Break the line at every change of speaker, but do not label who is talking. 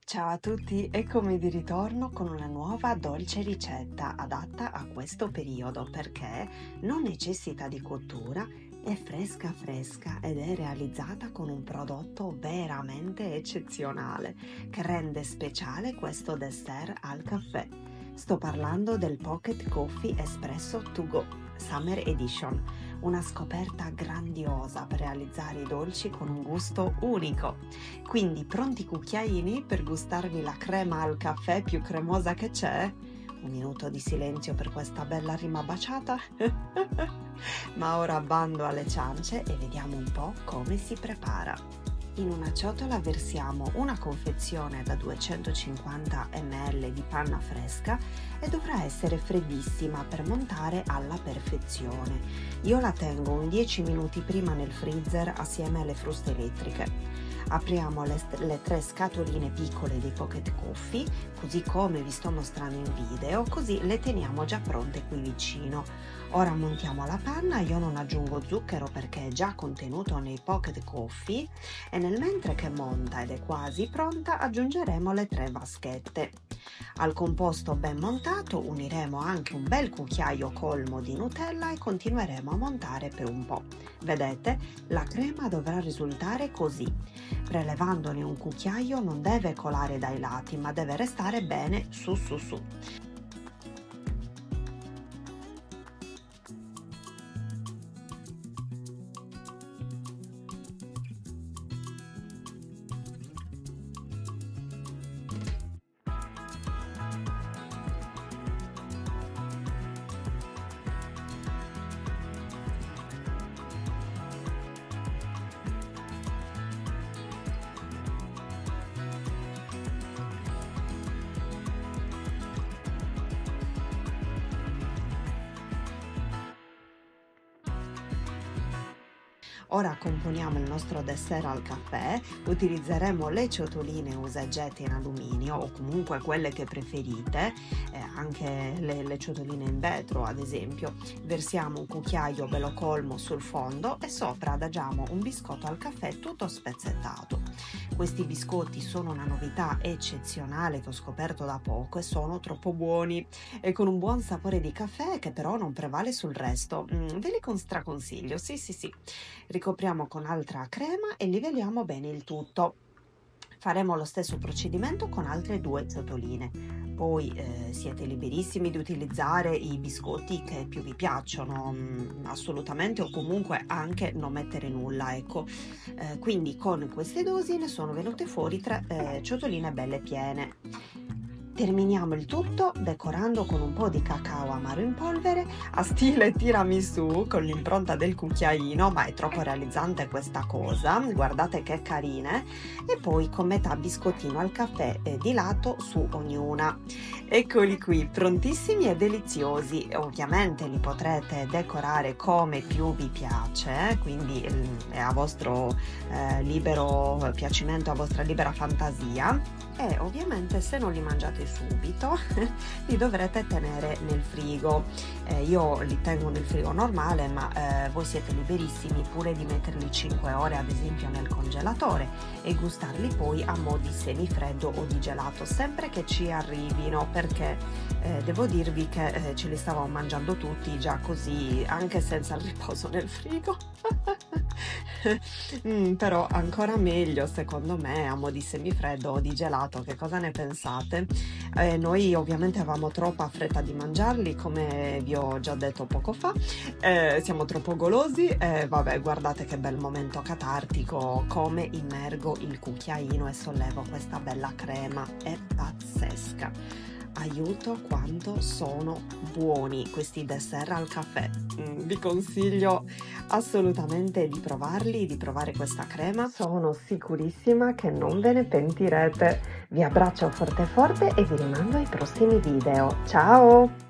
Ciao a tutti, eccomi di ritorno con una nuova dolce ricetta adatta a questo periodo perché non necessita di cottura, è fresca fresca ed è realizzata con un prodotto veramente eccezionale che rende speciale questo dessert al caffè. Sto parlando del Pocket Coffee Espresso To Go Summer Edition, una scoperta grandiosa per realizzare i dolci con un gusto unico. Quindi pronti cucchiaini per gustarvi la crema al caffè più cremosa che c'è? Un minuto di silenzio per questa bella rima baciata? Ma ora bando alle ciance e vediamo un po' come si prepara. In una ciotola versiamo una confezione da 250 ml di panna fresca e dovrà essere freddissima per montare alla perfezione. Io la tengo un 10 minuti prima nel freezer assieme alle fruste elettriche. Apriamo le 3 scatoline piccole dei Pocket Coffee, così come vi sto mostrando in video, così le teniamo già pronte qui vicino. Ora montiamo la panna, io non aggiungo zucchero perché è già contenuto nei Pocket Coffee e nel mentre che monta ed è quasi pronta aggiungeremo le 3 vaschette. Al composto ben montato uniremo anche un bel cucchiaio colmo di Nutella e continueremo a montare per un po'. Vedete, la crema dovrà risultare così. Prelevandone un cucchiaio non deve colare dai lati ma deve restare bene su. Ora componiamo il nostro dessert al caffè, utilizzeremo le ciotoline usa e getta in alluminio o comunque quelle che preferite, anche le ciotoline in vetro ad esempio. Versiamo un cucchiaio bello colmo sul fondo e sopra adagiamo un biscotto al caffè tutto spezzettato. Questi biscotti sono una novità eccezionale che ho scoperto da poco e sono troppo buoni e con un buon sapore di caffè che però non prevale sul resto. Ve li straconsiglio, sì. Ricopriamo con altra crema e livelliamo bene il tutto. Faremo lo stesso procedimento con altre 2 ciotoline. Poi siete liberissimi di utilizzare i biscotti che più vi piacciono, assolutamente, o comunque anche non mettere nulla, ecco. Quindi con queste dosi ne sono venute fuori 3 ciotoline belle piene. Terminiamo il tutto decorando con un po' di cacao amaro in polvere a stile tiramisù con l'impronta del cucchiaino, ma è troppo realizzante questa cosa, guardate che carine, e poi con metà biscottino al caffè di lato su ognuna. Eccoli qui, prontissimi e deliziosi. Ovviamente li potrete decorare come più vi piace, quindi è a vostro libero piacimento, a vostra libera fantasia. E ovviamente se non li mangiate subito li dovrete tenere nel frigo. Io li tengo nel frigo normale, ma voi siete liberissimi pure di metterli 5 ore ad esempio nel congelatore e gustarli poi a mo' di semifreddo o di gelato, sempre che ci arrivino, perché devo dirvi che ce li stavamo mangiando tutti già così, anche senza il riposo nel frigo. Però ancora meglio secondo me a mo' di semifreddo o di gelato, che cosa ne pensate? Noi ovviamente avevamo troppa fretta di mangiarli, come vi ho già detto poco fa, siamo troppo golosi, vabbè, guardate che bel momento catartico, come immergo il cucchiaino e sollevo questa bella crema, è pazzesca. Aiuto quanto sono buoni questi dessert al caffè. Vi consiglio assolutamente di provarli, di provare questa crema. Sono sicurissima che non ve ne pentirete. Vi abbraccio forte forte e vi rimando ai prossimi video. Ciao!